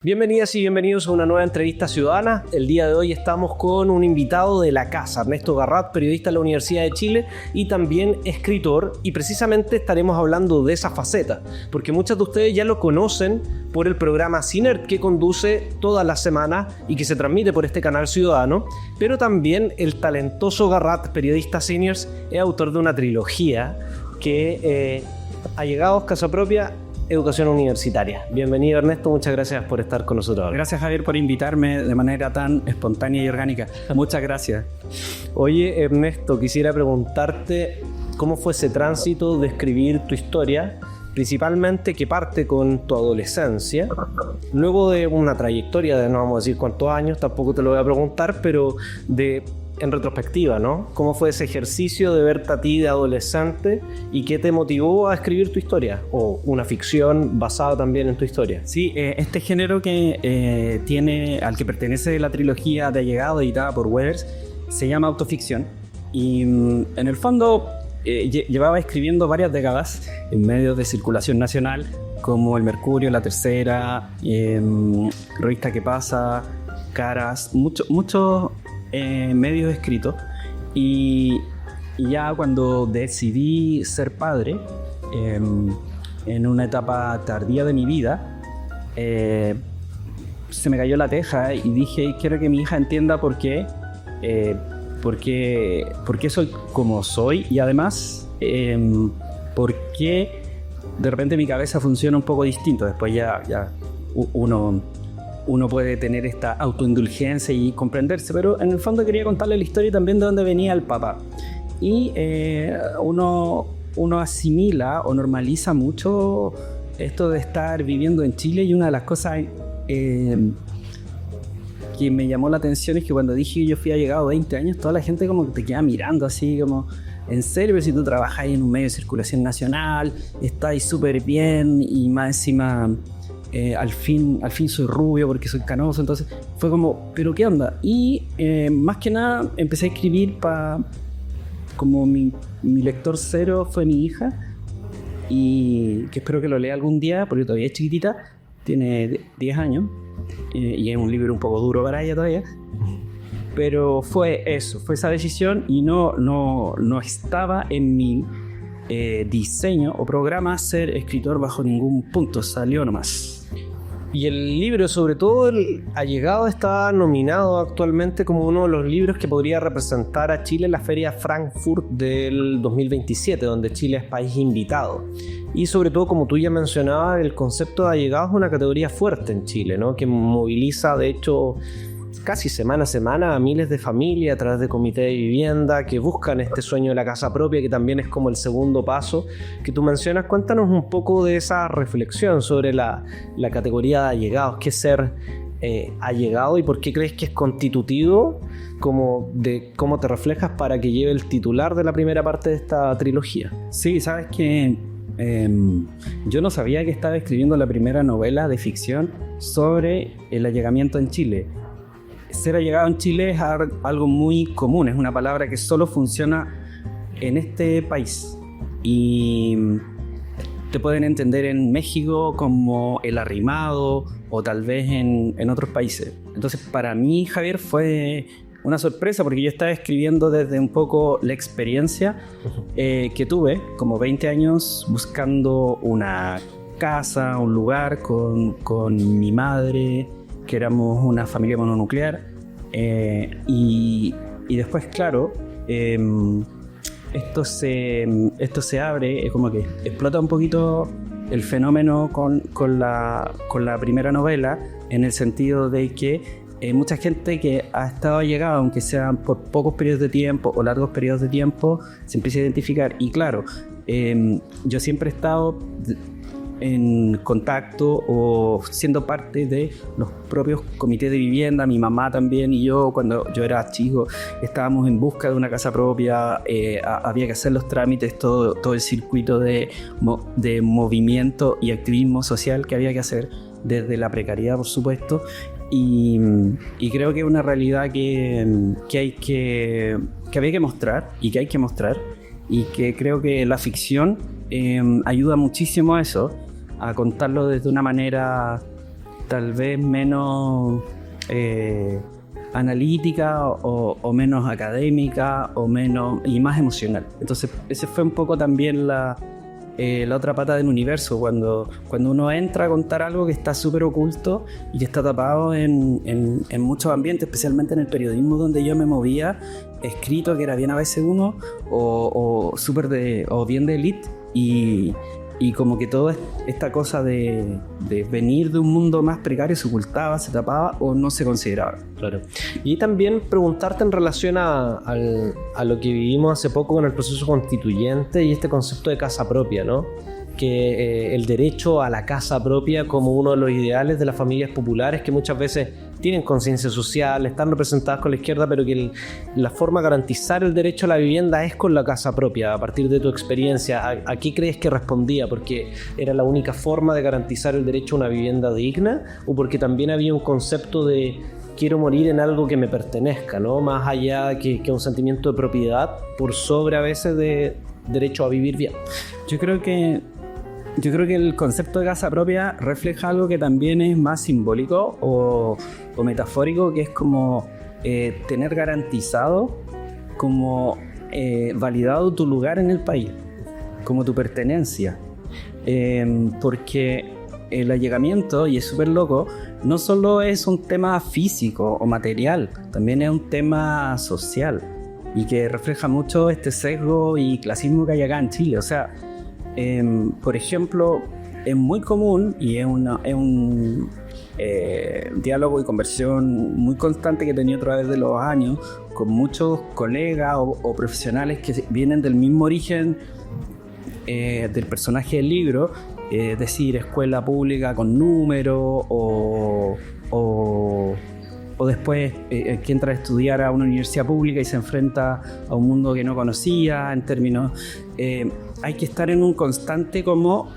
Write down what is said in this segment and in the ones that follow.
Bienvenidas y bienvenidos a una nueva entrevista ciudadana. El día de hoy estamos con un invitado de la casa, Ernesto Garrat, periodista de la Universidad de Chile y también escritor, y precisamente estaremos hablando de esa faceta, porque muchos de ustedes ya lo conocen por el programa Cinert que conduce todas las semanas y que se transmite por este canal ciudadano, pero también el talentoso Garrat, periodista senior, es autor de una trilogía que Allegados, Casa Propia, Educación Universitaria. Bienvenido, Ernesto, muchas gracias por estar con nosotros. Gracias, Javier, por invitarme de manera tan espontánea y orgánica. Muchas gracias. Oye, Ernesto, quisiera preguntarte cómo fue ese tránsito de escribir tu historia, principalmente que parte con tu adolescencia, luego de una trayectoria de no vamos a decir cuántos años, tampoco te lo voy a preguntar, pero en retrospectiva, ¿no? ¿Cómo fue ese ejercicio de verte a ti de adolescente y qué te motivó a escribir tu historia? O una ficción basada también en tu historia. Sí, este género que al que pertenece la trilogía de Allegados, editada por Weathers, se llama autoficción. Y en el fondo llevaba escribiendo varias décadas en medios de circulación nacional, como El Mercurio, La Tercera, Revista ¿Qué pasa?, Caras, muchos medios escritos, y ya cuando decidí ser padre, en una etapa tardía de mi vida, se me cayó la teja y dije, quiero que mi hija entienda por qué soy como soy, y además por qué de repente mi cabeza funciona un poco distinto. Después ya uno puede tener esta autoindulgencia y comprenderse, pero en el fondo quería contarle la historia también de dónde venía el papá. Y uno asimila o normaliza mucho esto de estar viviendo en Chile, y una de las cosas que me llamó la atención es que cuando dije que yo fui allegado 20 años, toda la gente como que te queda mirando así como, en serio, pero si tú trabajas en un medio de circulación nacional, estás súper bien, y más encima al fin soy rubio porque soy canoso. Entonces fue como, ¿pero qué onda? Y más que nada empecé a escribir como mi lector cero fue mi hija, y que espero que lo lea algún día porque todavía es chiquitita, tiene 10 años, y es un libro un poco duro para ella todavía, pero fue esa decisión, y no estaba en mi diseño o programa ser escritor bajo ningún punto, salió nomás. Y el libro, sobre todo el Allegado, está nominado actualmente como uno de los libros que podría representar a Chile en la Feria Frankfurt del 2027, donde Chile es país invitado. Y sobre todo, como tú ya mencionabas, el concepto de allegado es una categoría fuerte en Chile, ¿no? Que moviliza, de hecho, casi semana a semana a miles de familias a través de comités de vivienda que buscan este sueño de la casa propia, que también es como el segundo paso que tú mencionas. Cuéntanos un poco de esa reflexión sobre la categoría de allegados. ¿Qué es ser allegado y por qué crees que es constitutivo, como de cómo te reflejas para que lleve el titular de la primera parte de esta trilogía? Sí, sabes que yo no sabía que estaba escribiendo la primera novela de ficción sobre el allegamiento en Chile. Ser allegado en Chile es algo muy común, es una palabra que solo funciona en este país, y te pueden entender en México como el arrimado, o tal vez en otros países. Entonces, para mí, Javier, fue una sorpresa, porque yo estaba escribiendo desde un poco la experiencia que tuve como 20 años buscando una casa, un lugar con mi madre, que éramos una familia mononuclear, y después, claro, esto se abre, es como que explota un poquito el fenómeno con la primera novela, en el sentido de que mucha gente que ha estado allegada, aunque sean por pocos periodos de tiempo o largos periodos de tiempo, se empieza a identificar. Y claro, yo siempre he estado en contacto o siendo parte de los propios comités de vivienda. Mi mamá también y yo, cuando yo era chico, estábamos en busca de una casa propia, había que hacer los trámites, todo el circuito de movimiento y activismo social que había que hacer, desde la precariedad, por supuesto, y creo que es una realidad que había que mostrar y que hay que mostrar, y que creo que la ficción ayuda muchísimo a eso, a contarlo desde una manera tal vez menos analítica o menos académica o menos y más emocional. Entonces ese fue un poco también la otra pata del universo, cuando uno entra a contar algo que está súper oculto y que está tapado en muchos ambientes, especialmente en el periodismo donde yo me movía, escrito que era bien a veces uno o bien de élite, y como que toda esta cosa de venir de un mundo más precario se ocultaba, se tapaba o no se consideraba. Claro. Y también preguntarte en relación a lo que vivimos hace poco con el proceso constituyente y este concepto de casa propia, ¿no? Que el derecho a la casa propia como uno de los ideales de las familias populares que muchas veces tienen conciencia social, están representadas con la izquierda, pero que la forma de garantizar el derecho a la vivienda es con la casa propia. A partir de tu experiencia, ¿a qué crees que respondía? ¿Porque era la única forma de garantizar el derecho a una vivienda digna? ¿O porque también había un concepto de quiero morir en algo que me pertenezca, ¿no? Más allá que un sentimiento de propiedad por sobre a veces de derecho a vivir bien. Yo creo que el concepto de casa propia refleja algo que también es más simbólico o metafórico, que es como tener garantizado, como validado tu lugar en el país, como tu pertenencia. Porque el allegamiento, y es súper loco, no solo es un tema físico o material, también es un tema social y que refleja mucho este sesgo y clasismo que hay acá en Chile. O sea, por ejemplo, es muy común y es un diálogo y conversión muy constante que he tenido a través de los años con muchos colegas o profesionales que vienen del mismo origen del personaje del libro, es decir, escuela pública con número o después que entra a estudiar a una universidad pública y se enfrenta a un mundo que no conocía en términos... hay que estar en un constante como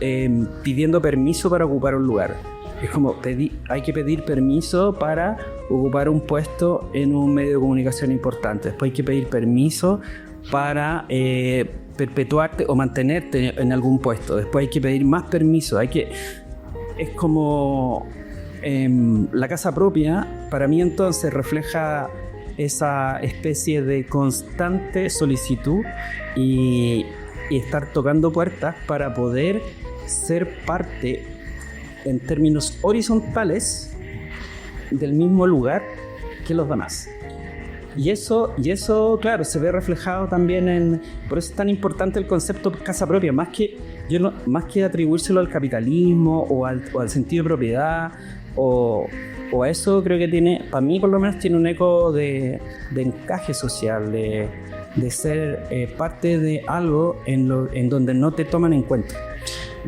pidiendo permiso para ocupar un lugar. Es como hay que pedir permiso para ocupar un puesto en un medio de comunicación importante. Después hay que pedir permiso para perpetuarte o mantenerte en algún puesto. Después hay que pedir más permiso. Es como... la casa propia, para mí entonces refleja esa especie de constante solicitud y estar tocando puertas para poder ser parte en términos horizontales del mismo lugar que los demás. Y eso, claro, se ve reflejado también por eso es tan importante el concepto casa propia, más que atribuírselo al capitalismo o al sentido de propiedad o a eso, creo que tiene, para mí por lo menos tiene un eco de encaje social, de ser parte de algo en donde no te toman en cuenta.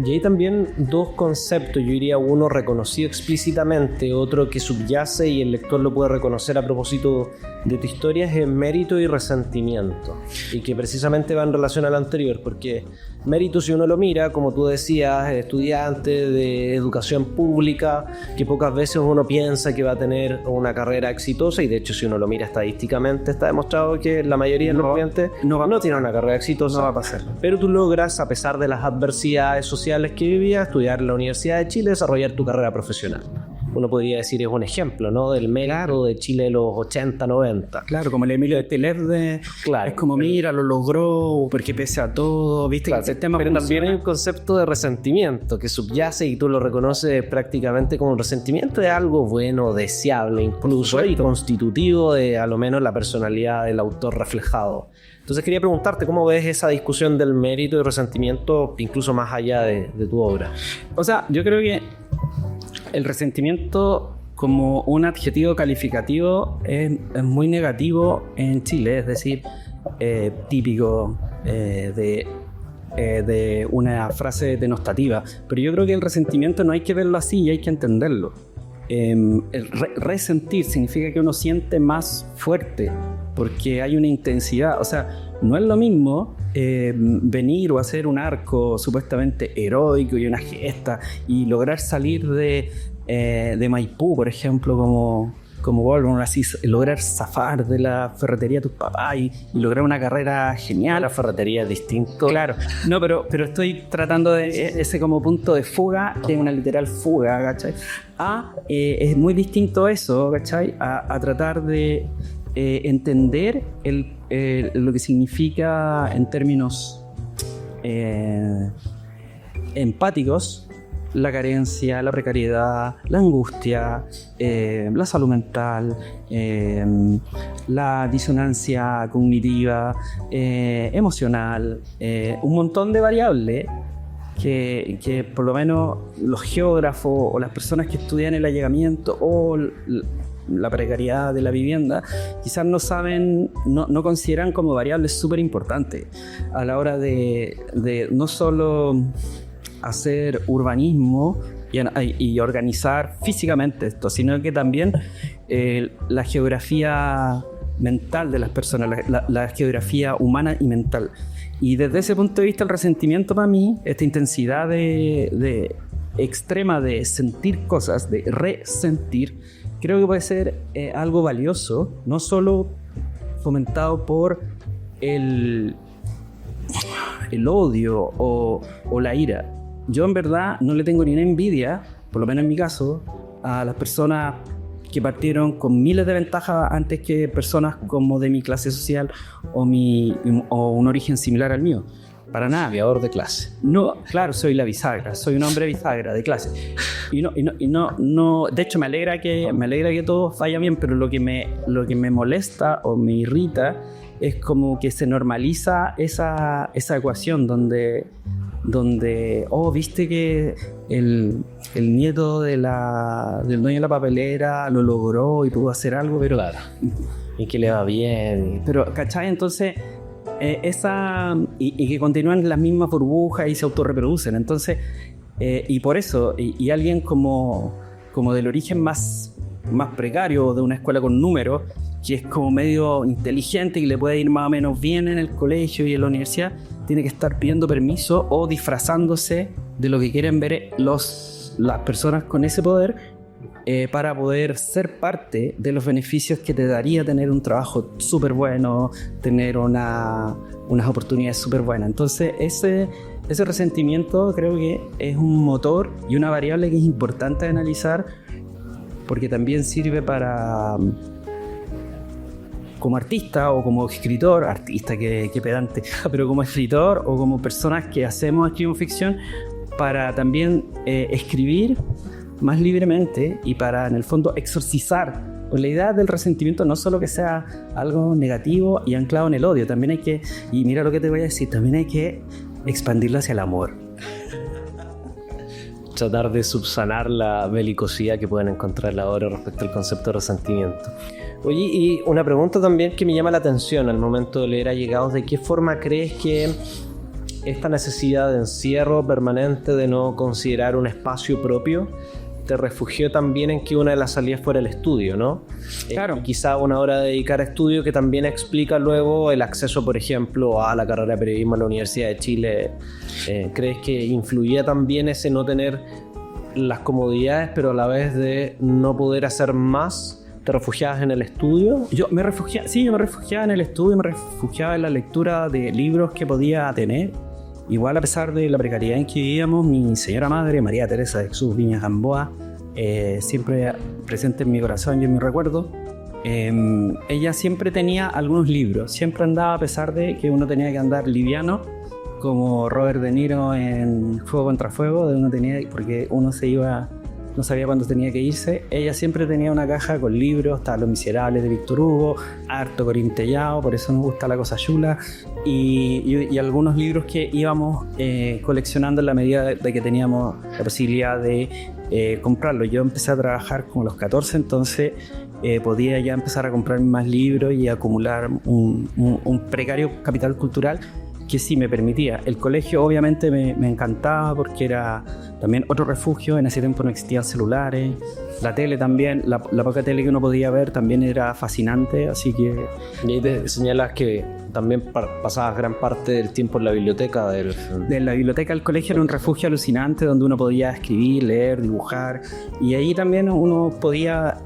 Y hay también dos conceptos, yo diría uno reconocido explícitamente, otro que subyace y el lector lo puede reconocer a propósito de tu historia, es el mérito y resentimiento, y que precisamente va en relación al anterior, porque mérito, si uno lo mira, como tú decías, estudiante de educación pública, que pocas veces uno piensa que va a tener una carrera exitosa, y de hecho si uno lo mira estadísticamente está demostrado que la mayoría de los estudiantes no tiene una carrera exitosa, no va a pasarlo. Pero tú logras, a pesar de las adversidades sociales que vivías, estudiar en la Universidad de Chile, desarrollar tu carrera profesional. Uno podría decir, es un ejemplo, ¿no? Del mérito de Chile de los 80, 90. Claro, como el Emilio de Televde, claro, es como, mira, lo logró, porque pese a todo, ¿viste? Claro, el tema pero funciona. también hay un concepto de resentimiento que subyace y tú lo reconoces prácticamente como un resentimiento de algo bueno, deseable, incluso, y constitutivo de, a lo menos, la personalidad del autor reflejado. Entonces quería preguntarte, ¿cómo ves esa discusión del mérito y resentimiento, incluso más allá de tu obra? O sea, yo creo que el resentimiento como un adjetivo calificativo es muy negativo en Chile, es decir, típico de una frase denostativa. Pero yo creo que el resentimiento no hay que verlo así y hay que entenderlo. Resentir significa que uno siente más fuerte porque hay una intensidad. O sea, no es lo mismo venir o hacer un arco supuestamente heroico y una gesta y lograr salir de Maipú, por ejemplo, como Goldblum, así lograr zafar de la ferretería de tus papás y lograr una carrera genial. La ferretería es distinto. Claro, no, pero estoy tratando de ese como punto de fuga, que es una literal fuga, ¿cachai? Es muy distinto eso, ¿cachai? A tratar de entender lo que significa en términos empáticos la carencia, la precariedad, la angustia, la salud mental, la disonancia cognitiva, emocional, un montón de variables que por lo menos los geógrafos o las personas que estudian el allegamiento o la precariedad de la vivienda quizás no saben, no consideran como variables súper importantes a la hora de no solo hacer urbanismo y organizar físicamente esto, sino que también la geografía mental de las personas, la geografía humana y mental. Y desde ese punto de vista el resentimiento para mí, esta intensidad de extrema de sentir cosas, de resentir, creo que puede ser algo valioso, no solo fomentado por el odio o la ira. Yo en verdad no le tengo ni una envidia, por lo menos en mi caso, a las personas que partieron con miles de ventajas antes que personas como de mi clase social o un origen similar al mío. Para nada. Aviador de clase. No, claro, soy la bisagra, soy un hombre bisagra de clase. Y no, de hecho me alegra que todo vaya bien, pero lo que me molesta o me irrita es como que se normaliza esa ecuación donde viste que el nieto del dueño de la papelera lo logró y pudo hacer algo, pero claro, y que le va bien. Pero, ¿cachai? Entonces, y que continúan las mismas burbujas y se autorreproducen. Entonces, y por eso, y alguien como del origen más precario de una escuela con números, que es como medio inteligente y le puede ir más o menos bien en el colegio y en la universidad, tiene que estar pidiendo permiso o disfrazándose de lo que quieren ver las personas con ese poder para poder ser parte de los beneficios que te daría tener un trabajo súper bueno, tener unas oportunidades súper buenas. Entonces ese resentimiento creo que es un motor y una variable que es importante analizar, porque también sirve para, como artista o como escritor, artista que pedante, pero como escritor o como personas que escribimos ficción, para también escribir más libremente y para en el fondo exorcizar. Pues la idea del resentimiento no solo que sea algo negativo y anclado en el odio, también hay que, y mira lo que te voy a decir, también hay que expandirlo hacia el amor. Tratar de subsanar la belicosidad que pueden encontrar ahora respecto al concepto de resentimiento. Oye, y una pregunta también que me llama la atención al momento de leer Allegados: ¿de qué forma crees que esta necesidad de encierro permanente, de no considerar un espacio propio, te refugió también en que una de las salidas fuera el estudio, ¿no? Claro. Quizá una hora de dedicar a estudio que también explica luego el acceso, por ejemplo, a la carrera de periodismo en la Universidad de Chile. ¿Crees que influía también ese no tener las comodidades, pero a la vez de no poder hacer más? ¿Te refugiabas en el estudio? Yo me refugiaba en el estudio, me refugiaba en la lectura de libros que podía tener. Igual, a pesar de la precariedad en que vivíamos, mi señora madre, María Teresa de Jesús Viñas Gamboa, siempre presente en mi corazón y en mi recuerdo, ella siempre tenía algunos libros, siempre andaba, a pesar de que uno tenía que andar liviano, como Robert De Niro en Fuego contra Fuego, porque uno se iba, no sabía cuándo tenía que irse. Ella siempre tenía una caja con libros, estaban Los Miserables de Víctor Hugo, harto Corín Tellado, por eso nos gusta La Cosa Chula, y algunos libros que íbamos coleccionando en la medida de que teníamos la posibilidad de comprarlos. Yo empecé a trabajar como a los 14, entonces podía ya empezar a comprar más libros y acumular un precario capital cultural que sí me permitía. El colegio obviamente me encantaba porque era también otro refugio. En ese tiempo no existían celulares, la tele también, la poca tele que uno podía ver también era fascinante, así que... Y ahí te señalas que también pasabas gran parte del tiempo en la biblioteca De la biblioteca del colegio era un refugio alucinante donde uno podía escribir, leer, dibujar, y ahí también uno podía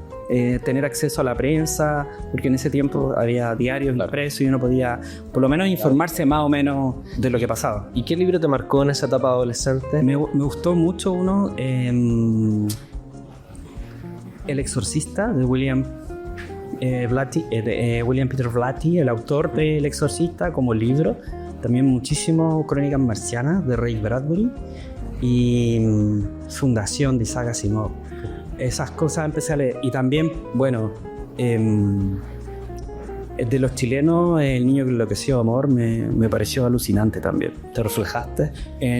tener acceso a la prensa, porque en ese tiempo había diarios impresos y uno podía por lo menos informarse más o menos de lo que pasaba. ¿Y qué libro te marcó en esa etapa adolescente? Me gustó mucho uno, El Exorcista, de William Peter Blatty, el autor de El Exorcista como libro. También muchísimo Crónicas Marcianas de Ray Bradbury y Fundación de Isaac Asimov. Esas cosas empecé a leer. Y también, bueno, de los chilenos, El niño que enloqueció de amor me pareció alucinante también. ¿Te reflejaste?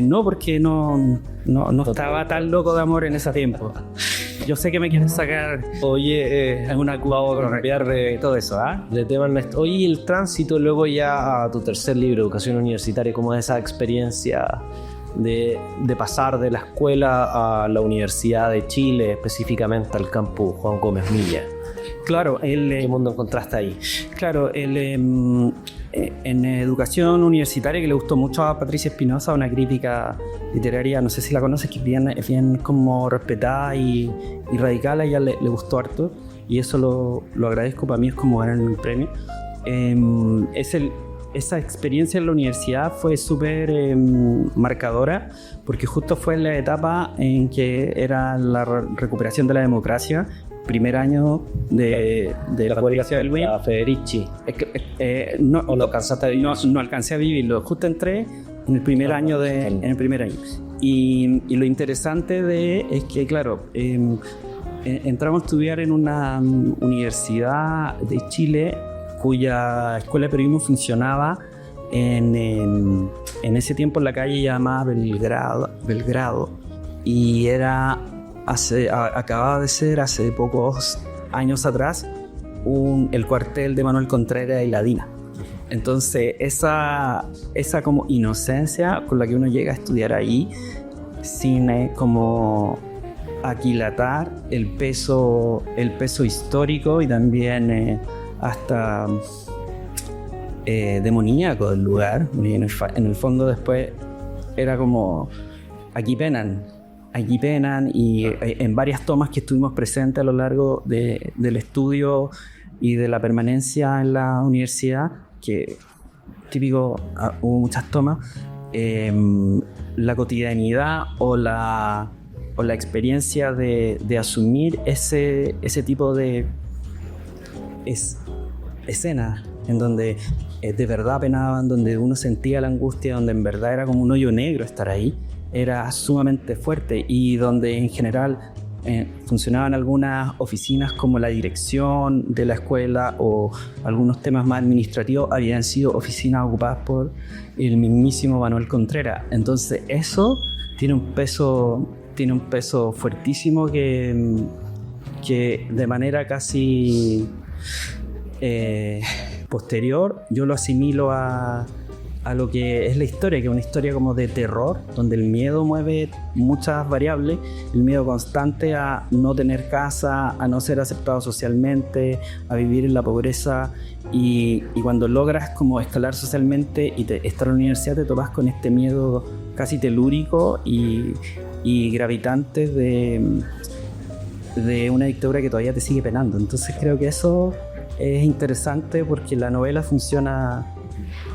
No, porque no estaba tan loco de amor en ese tiempo. Yo sé que me quieren sacar, alguna cambiar de todo eso, de tema. Oye, el tránsito luego ya a tu tercer libro, Educación Universitaria, ¿cómo es esa experiencia de pasar de la escuela a la Universidad de Chile, específicamente al campus Juan Gómez Milla? Claro, ¿qué mundo encontraste ahí? Claro, en Educación Universitaria, que le gustó mucho a Patricia Espinosa, una crítica literaria, no sé si la conoces, que es bien como respetada y radical. A ella le gustó harto y eso lo agradezco. Para mí es como ganar un premio. Esa experiencia en la universidad fue súper marcadora, porque justo fue en la etapa en que era la recuperación de la democracia, primer año de la publicación del William Federici. No alcancé a vivirlo. Justo entré en el primer año. Y lo interesante es que, claro, entramos a estudiar en una universidad de Chile cuya escuela de periodismo funcionaba en ese tiempo en la calle llamada Belgrado, y acababa de ser hace pocos años atrás el cuartel de Manuel Contreras y la DINA. Entonces esa como inocencia con la que uno llega a estudiar ahí, sin como aquilatar el peso histórico y también hasta demoníaco del lugar. Y en el fondo después era como aquí penan, y en varias tomas que estuvimos presentes a lo largo del estudio y de la permanencia en la universidad, que típico, hubo muchas tomas, la cotidianidad o la experiencia de asumir ese tipo de escenas en donde de verdad penaban, donde uno sentía la angustia, donde en verdad era como un hoyo negro estar ahí, era sumamente fuerte, y donde en general funcionaban algunas oficinas como la dirección de la escuela o algunos temas más administrativos habían sido oficinas ocupadas por el mismísimo Manuel Contreras. Entonces eso tiene un peso fuertísimo que de manera casi posterior yo lo asimilo a lo que es la historia, que es una historia como de terror, donde el miedo mueve muchas variables, el miedo constante a no tener casa, a no ser aceptado socialmente, a vivir en la pobreza, y cuando logras como escalar socialmente y estar en la universidad, te topas con este miedo casi telúrico y gravitante de una dictadura que todavía te sigue penando. Entonces creo que eso es interesante, porque la novela funciona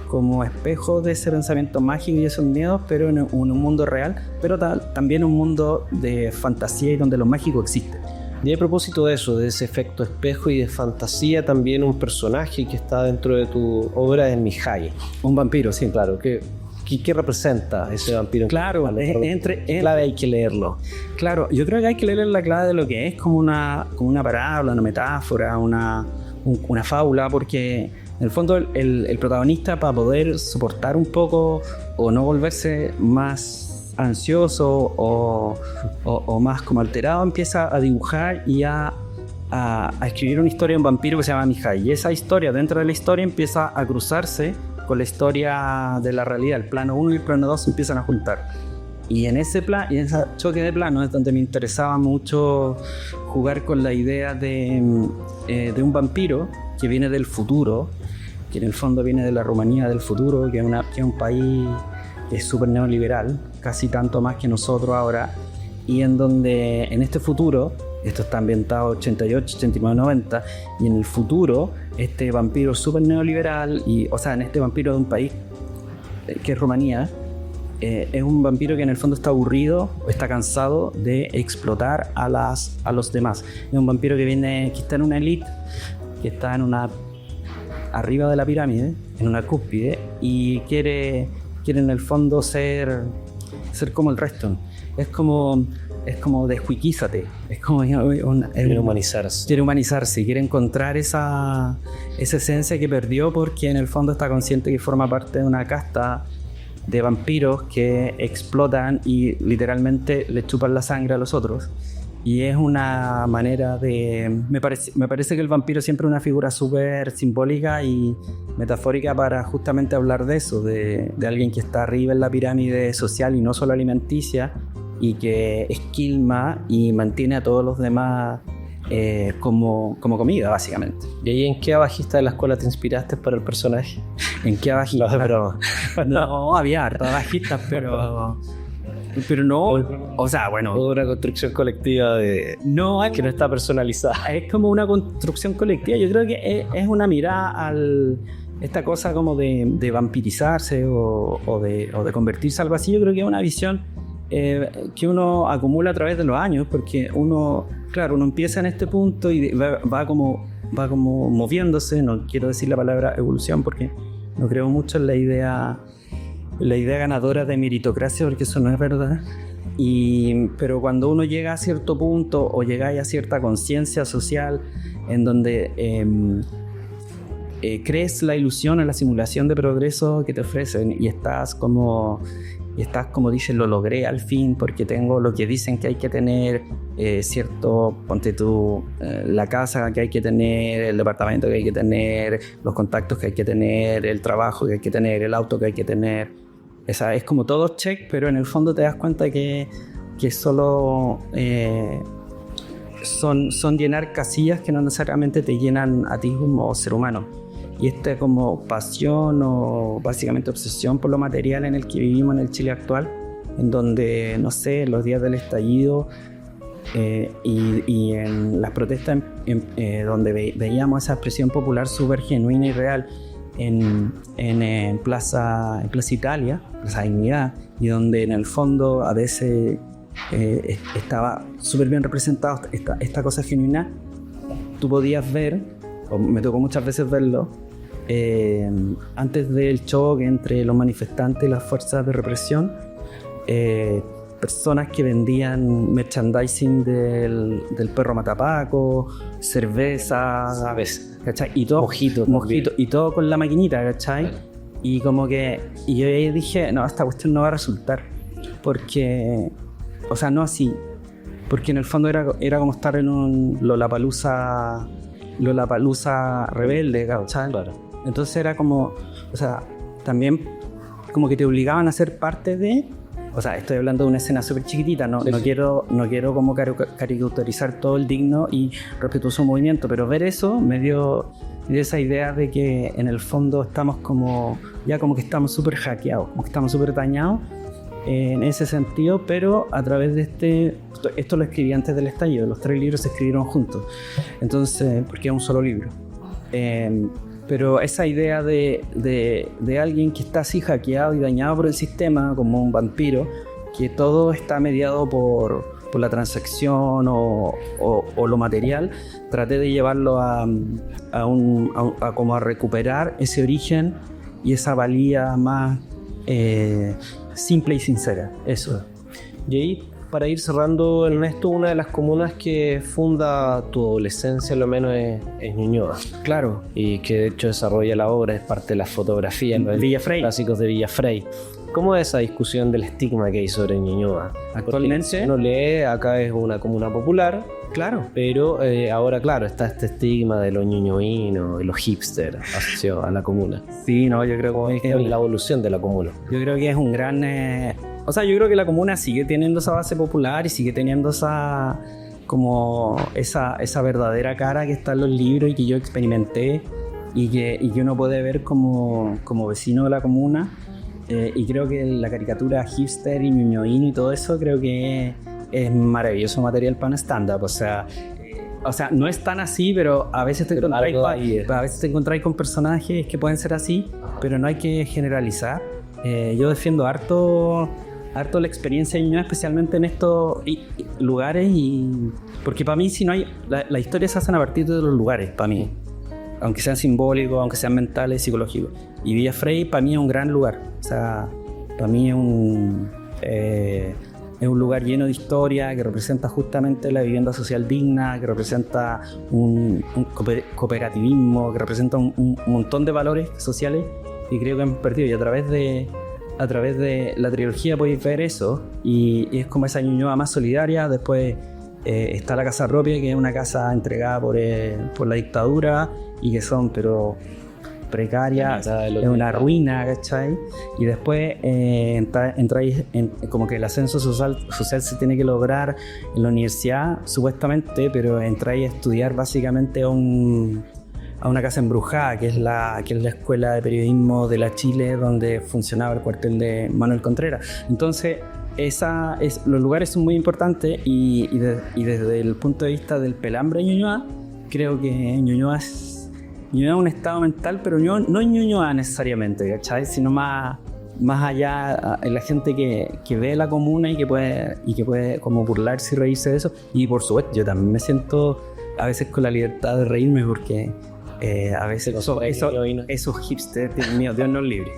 como espejo de ese pensamiento mágico y esos miedos, pero en un mundo real, pero también un mundo de fantasía y donde lo mágico existe. Y a propósito de eso, de ese efecto espejo y de fantasía, también un personaje que está dentro de tu obra es Mihai. Un vampiro, sí. Claro, ¿qué representa ese vampiro? Claro, clave hay que leerlo. Claro, yo creo que hay que leer la clave de lo que es, como una parábola, una metáfora, una fábula, porque en el fondo el protagonista, para poder soportar un poco o no volverse más ansioso o más como alterado, empieza a dibujar y a escribir una historia de un vampiro que se llama Mihai. Y esa historia, dentro de la historia, empieza a cruzarse con la historia de la realidad. El plano 1 y el plano 2 se empiezan a juntar. Y en ese choque de planos es donde me interesaba mucho jugar con la idea de un vampiro que viene del futuro, que en el fondo viene de la Rumanía del futuro, que es un país que es súper neoliberal, casi tanto más que nosotros ahora, y en donde en este futuro Esto está ambientado 88, 89, 90, y en el futuro este vampiro súper neoliberal, en este vampiro de un país que es Rumanía, es un vampiro que en el fondo está aburrido, está cansado de explotar a los demás. Es un vampiro que está en una élite, que está arriba de la pirámide, en una cúspide, y quiere en el fondo ser como el resto. Es como desjuiquízate. Es como quiere humanizarse. Quiere humanizarse, quiere encontrar esa esencia que perdió, porque en el fondo está consciente que forma parte de una casta de vampiros que explotan y literalmente le chupan la sangre a los otros. Y es una manera de... Me parece que el vampiro siempre es una figura súper simbólica y metafórica para justamente hablar de eso, de alguien que está arriba en la pirámide social y no solo alimenticia, y que esquilma y mantiene a todos los demás como comida, básicamente. ¿Y ahí en qué abajista de la escuela te inspiraste para el personaje? ¿En qué abajista? No, de broma. No, había hartas abajistas, pero no, o sea, bueno, una construcción colectiva no, que no está personalizada. Es como una construcción colectiva. Yo creo que es una mirada esta cosa como de vampirizarse o de convertirse en algo así. Yo creo que es una visión que uno acumula a través de los años, porque uno empieza en este punto y va como moviéndose. No quiero decir la palabra evolución porque no creo mucho en la idea ganadora de meritocracia, porque eso no es verdad. Pero cuando uno llega a cierto punto o llega a cierta conciencia social en donde crees la ilusión en la simulación de progreso que te ofrecen y estás como dices, lo logré al fin porque tengo lo que dicen que hay que tener, ponte tú, la casa que hay que tener, el departamento que hay que tener, los contactos que hay que tener, el trabajo que hay que tener, el auto que hay que tener. Es como todo check, pero en el fondo te das cuenta que solo son llenar casillas que no necesariamente te llenan a ti como ser humano. Y esta como pasión o básicamente obsesión por lo material en el que vivimos en el Chile actual, en donde, no sé, los días del estallido y en las protestas donde veíamos esa expresión popular súper genuina y real en Plaza Italia, Plaza Dignidad, y donde en el fondo a veces estaba súper bien representado esta cosa genuina. Tú podías ver, o me tocó muchas veces verlo, antes del choque entre los manifestantes y las fuerzas de represión, personas que vendían merchandising del perro matapaco, cerveza, ¿sabes? ¿Cachai? Y todo mojito y todo con la maquinita, ¿cachai? Y como que yo dije, no, esta cuestión no va a resultar, porque, o sea, no así, porque en el fondo era como estar en un Lollapalooza rebelde, ¿cachai? Claro. Entonces era como, o sea, también como que te obligaban a ser parte de, o sea, estoy hablando de una escena súper chiquitita, no quiero como caricaturizar todo el digno y respetuoso movimiento, pero ver eso me dio esa idea de que en el fondo estamos como que estamos súper hackeados, como que estamos súper dañados en ese sentido, pero a través de esto lo escribí antes del estallido, los 3 libros se escribieron juntos, entonces, porque es un solo libro. Pero esa idea de alguien que está así hackeado y dañado por el sistema, como un vampiro, que todo está mediado por la transacción o lo material, traté de llevarlo a como a recuperar ese origen y esa valía más simple y sincera. Eso. Y ahí, para ir cerrando, Ernesto, una de las comunas que funda tu adolescencia, lo menos, es Ñuñoa. Claro. Y que de hecho desarrolla la obra, es parte de la fotografía, los clásicos de Villafrey. ¿Cómo es esa discusión del estigma que hay sobre Ñuñoa? Actualmente, si uno lee, acá es una comuna popular. Claro. Pero ahora, claro, está este estigma de los ñuñoínos y los hipsters asociados a la comuna. Sí, no, yo creo que es la evolución de la comuna. Yo creo que es un gran... O sea, yo creo que la comuna sigue teniendo esa base popular y sigue teniendo esa verdadera cara que está en los libros y que yo experimenté y que uno puede ver como vecino de la comuna. Y creo que la caricatura hipster y ñuñoíno y todo eso creo que es maravilloso material para un stand-up. O sea, no es tan así, pero a veces te encontráis con personajes que pueden ser así, pero no hay que generalizar. Yo defiendo harto la experiencia de Ñuñoa, especialmente en estos lugares, porque para mí, si no hay, las historias se hacen a partir de los lugares, para mí, aunque sean simbólicos, aunque sean mentales, psicológicos. Y Villa Frei para mí es un gran lugar. O sea, para mí es un lugar lleno de historia, que representa justamente la vivienda social digna, que representa un cooperativismo, que representa un montón de valores sociales que creo que han perdido. Y a través de la trilogía podéis ver eso, y es como esa Ñuñoa más solidaria. Después está la casa propia, que es una casa entregada por la dictadura y que son precarias, es una ruina, ¿cachai? Y después entráis en como que el ascenso social se tiene que lograr en la universidad, supuestamente, pero entráis a estudiar básicamente a una casa embrujada, que es la escuela de periodismo de la Chile, donde funcionaba el cuartel de Manuel Contreras. Entonces, los lugares son muy importantes, y desde el punto de vista del pelambre de Ñuñoa, creo que Ñuñoa es un estado mental, pero no en Ñuñoa necesariamente, ¿cachai? Sino más allá, en la gente que ve la comuna y que puede como burlarse y reírse de eso. Y por supuesto, yo también me siento a veces con la libertad de reírme, porque a veces esos hipsters, Dios mío, Dios nos libre.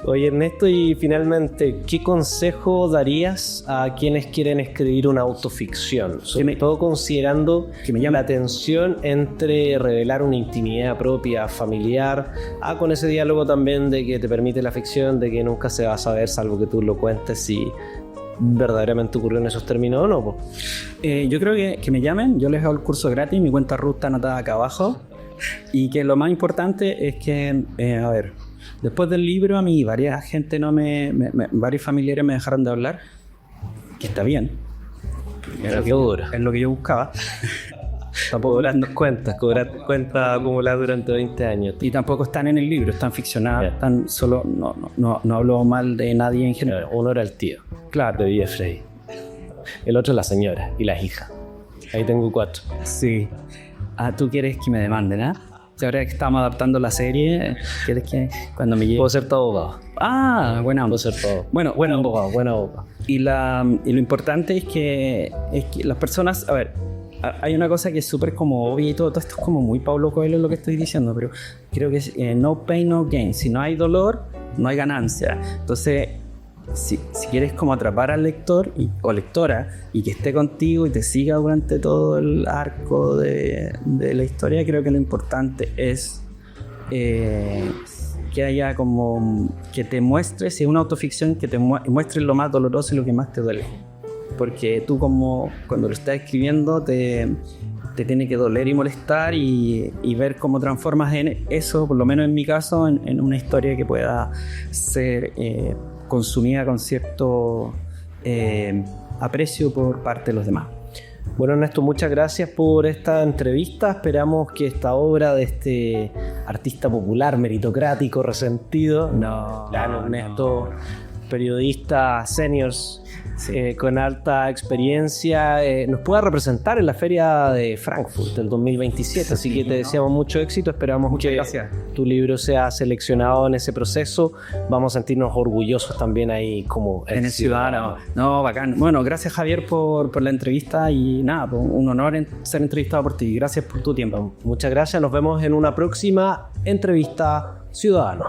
Oye, Ernesto, y finalmente, ¿qué consejo darías a quienes quieren escribir una autoficción? Sobre todo considerando la tensión entre revelar una intimidad propia, familiar, con ese diálogo también de que te permite la ficción, de que nunca se va a saber, salvo que tú lo cuentes, si verdaderamente ocurrió en esos términos o no. Yo creo que me llamen, yo les hago el curso gratis, mi cuenta RUT está anotada acá abajo, y que lo más importante es que, después del libro, a mí varias familiares me dejaron de hablar, que está bien. Es lo que yo buscaba. Tampoco cobrar cuentas acumuladas durante 20 años. Y tampoco están en el libro, están ficcionadas, están solo, no hablo mal de nadie en general. Uno era el tío, claro, de Villa Frei. El otro la señora y las hijas. Ahí tengo 4. Sí. Tú quieres que me demanden, ¿eh? Ahora que estamos adaptando la serie, ¿quieres que cuando me llegue? Puedo ser tu abogado. Bueno. Puedo ser todo. Buen abogado. Y lo importante es que las personas, hay una cosa que es súper como obvia, y todo esto es como muy Paulo Coelho lo que estoy diciendo, pero creo que es no pain, no gain. Si no hay dolor, no hay ganancia. Entonces, si quieres como atrapar al lector o lectora y que esté contigo y te siga durante todo el arco de la historia, creo que lo importante es que haya como que te muestres, si es una autoficción, que te muestres lo más doloroso y lo que más te duele, porque tú, como cuando lo estás escribiendo, te tiene que doler y molestar, y ver cómo transformas en eso, por lo menos en mi caso, en una historia que pueda ser consumida con cierto aprecio por parte de los demás. Bueno, Ernesto, muchas gracias por esta entrevista. Esperamos que esta obra de este artista popular, meritocrático, resentido, Ernesto, periodista seniors, con alta experiencia, nos pueda representar en la Feria de Frankfurt del 2027. Así que te deseamos mucho éxito. Esperamos que tu libro sea seleccionado en ese proceso. Vamos a sentirnos orgullosos también ahí como en el ciudadano. No, bacán. Bueno, gracias, Javier, por la entrevista, y nada, un honor ser entrevistado por ti. Gracias por tu tiempo. Muchas gracias. Nos vemos en una próxima entrevista ciudadano.